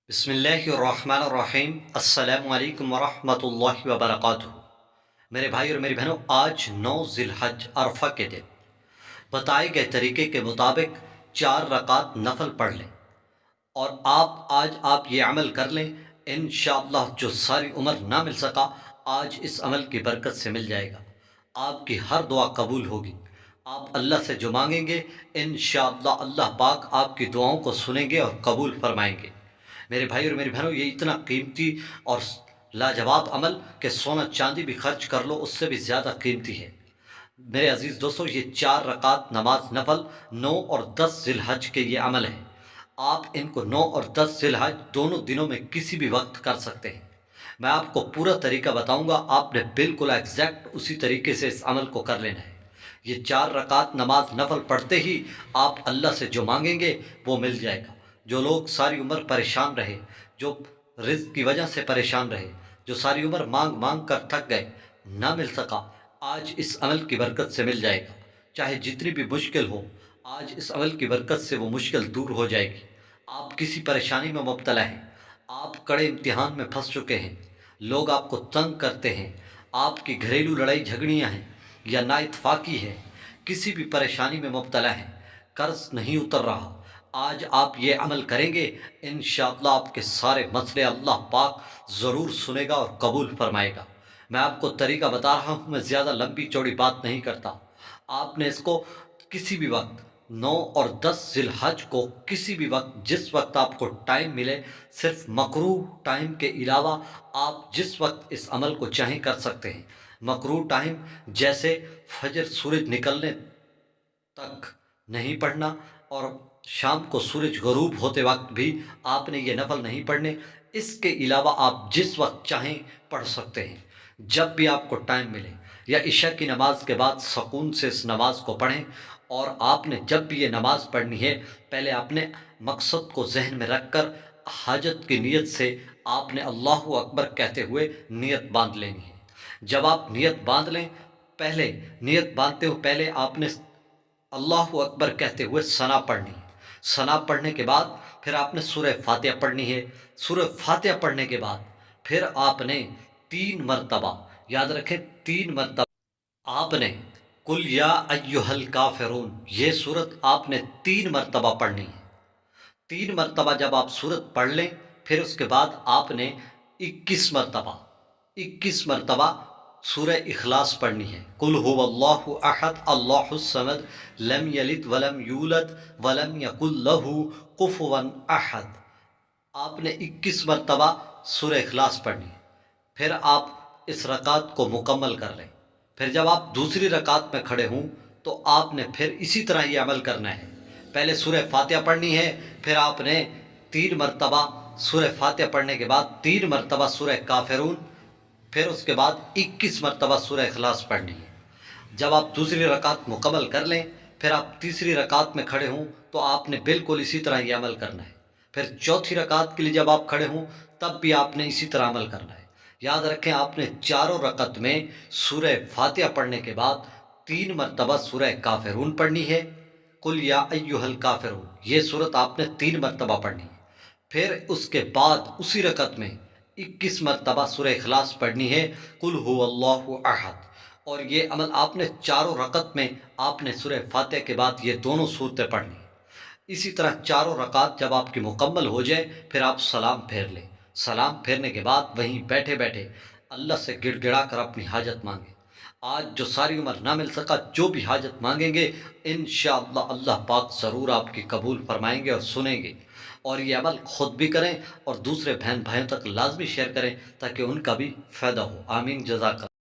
بسم اللہ الرحمن الرحیم۔ السلام علیکم ورحمۃ اللہ وبرکاتہ۔ میرے بھائی اور میری بہنوں، آج 9 ذی الحج عرفہ کے دن بتائے گئے طریقے کے مطابق 4 رکعت نفل پڑھ لیں، اور آج یہ عمل کر لیں، انشاءاللہ جو ساری عمر نہ مل سکا آج اس عمل کی برکت سے مل جائے گا۔ آپ کی ہر دعا قبول ہوگی۔ آپ اللہ سے جو مانگیں گے انشاءاللہ اللہ پاک آپ کی دعاؤں کو سنیں گے اور قبول فرمائیں گے۔ میرے بھائی اور میری بہنوں، یہ اتنا قیمتی اور لاجواب عمل کہ سونا چاندی بھی خرچ کر لو اس سے بھی زیادہ قیمتی ہے۔ میرے عزیز دوستو، یہ 4 رکعت نماز نفل 9 اور 10 ذی الحج کے یہ عمل ہے۔ آپ ان کو 9 اور 10 ذی الحج دونوں دنوں میں کسی بھی وقت کر سکتے ہیں۔ میں آپ کو پورا طریقہ بتاؤں گا، آپ نے بالکل ایگزیکٹ اسی طریقے سے اس عمل کو کر لینا ہے۔ یہ 4 رکعت نماز نفل پڑھتے ہی آپ اللہ سے جو مانگیں گے وہ مل جائے گا۔ جو لوگ ساری عمر پریشان رہے، جو رزق کی وجہ سے پریشان رہے، جو ساری عمر مانگ مانگ کر تھک گئے، نہ مل سکا، آج اس عمل کی برکت سے مل جائے گا۔ چاہے جتنی بھی مشکل ہو، آج اس عمل کی برکت سے وہ مشکل دور ہو جائے گی۔ آپ کسی پریشانی میں مبتلا ہیں، آپ کڑے امتحان میں پھنس چکے ہیں، لوگ آپ کو تنگ کرتے ہیں، آپ کی گھریلو لڑائی جھگڑیاں ہیں یا نا اتفاقی ہے، کسی بھی پریشانی میں مبتلا ہیں، قرض نہیں اتر رہا، آج آپ یہ عمل کریں گے انشاءاللہ آپ کے سارے مسئلے اللہ پاک ضرور سنے گا اور قبول فرمائے گا۔ میں آپ کو طریقہ بتا رہا ہوں، میں زیادہ لمبی چوڑی بات نہیں کرتا۔ آپ نے اس کو کسی بھی وقت 9 اور 10 ذی الحج کو کسی بھی وقت، جس وقت آپ کو ٹائم ملے، صرف مکروہ ٹائم کے علاوہ آپ جس وقت اس عمل کو چاہیں کر سکتے ہیں۔ مکروہ ٹائم جیسے فجر سورج نکلنے تک نہیں پڑھنا، اور شام کو سورج غروب ہوتے وقت بھی آپ نے یہ نفل نہیں پڑھنے۔ اس کے علاوہ آپ جس وقت چاہیں پڑھ سکتے ہیں، جب بھی آپ کو ٹائم ملے، یا عشاء کی نماز کے بعد سکون سے اس نماز کو پڑھیں۔ اور آپ نے جب بھی یہ نماز پڑھنی ہے، پہلے آپ نے مقصد کو ذہن میں رکھ کر حاجت کی نیت سے آپ نے اللہ اکبر کہتے ہوئے نیت باندھ لینی ہے۔ جب آپ نیت باندھ لیں، نیت باندھتے ہو پہلے آپ نے اللہ اکبر کہتے ہوئے ثنا پڑھنی ہے۔ ثنا پڑھنے کے بعد پھر آپ نے سورہ فاتحہ پڑھنی ہے۔ سورہ فاتحہ پڑھنے کے بعد پھر آپ نے 3 مرتبہ، یاد رکھیں 3 مرتبہ آپ نے قل یا ایھا الکافرون، یہ سورت آپ نے 3 مرتبہ پڑھنی ہے۔ 3 مرتبہ جب آپ سورت پڑھ لیں، پھر اس کے بعد آپ نے 21 مرتبہ سورہ اخلاص پڑھنی ہے۔ قل هو اللہ احد اللہ الصمد لم یلد ولم یولد ولم یکن لہ کفوا احد۔ آپ نے 21 مرتبہ سورہ اخلاص پڑھنی ہے۔ پھر آپ اس رکعت کو مکمل کر لیں۔ پھر جب آپ دوسری رکعت میں کھڑے ہوں تو آپ نے پھر اسی طرح یہ عمل کرنا ہے۔ پہلے سورہ فاتحہ پڑھنی ہے، پھر آپ نے 3 مرتبہ سورہ فاتحہ پڑھنے کے بعد 3 مرتبہ سورہ کافرون، پھر اس کے بعد 21 مرتبہ سورہ اخلاص پڑھنی ہے۔ جب آپ دوسری رکعت مکمل کر لیں، پھر آپ تیسری رکعت میں کھڑے ہوں تو آپ نے بالکل اسی طرح یہ عمل کرنا ہے۔ پھر چوتھی رکعت کے لیے جب آپ کھڑے ہوں تب بھی آپ نے اسی طرح عمل کرنا ہے۔ یاد رکھیں، آپ نے چاروں رکعت میں سورہ فاتحہ پڑھنے کے بعد 3 مرتبہ سورہ کافرون پڑھنی ہے۔ قل یا ایھا الکافرون، یہ سورت آپ نے 3 مرتبہ پڑھنی ہے۔ پھر اس کے بعد اسی رکعت میں 21 مرتبہ سورہ اخلاص پڑھنی ہے، قل هو اللہ احد۔ اور یہ عمل آپ نے چاروں رکعت میں آپ نے سورہ فاتحہ کے بعد یہ دونوں صورتیں پڑھنی۔ اسی طرح چاروں رکعت جب آپ کی مکمل ہو جائے، پھر آپ سلام پھیر لیں۔ سلام پھیرنے کے بعد وہیں بیٹھے بیٹھے اللہ سے گڑ گڑا کر اپنی حاجت مانگیں۔ آج جو ساری عمر نہ مل سکا، جو بھی حاجت مانگیں گے انشاءاللہ اللہ پاک ضرور آپ کی قبول فرمائیں گے اور سنیں گے۔ اور یہ عمل خود بھی کریں اور دوسرے بہن بھائیوں تک لازمی شیئر کریں تاکہ ان کا بھی فائدہ ہو۔ آمین، جزاک اللہ۔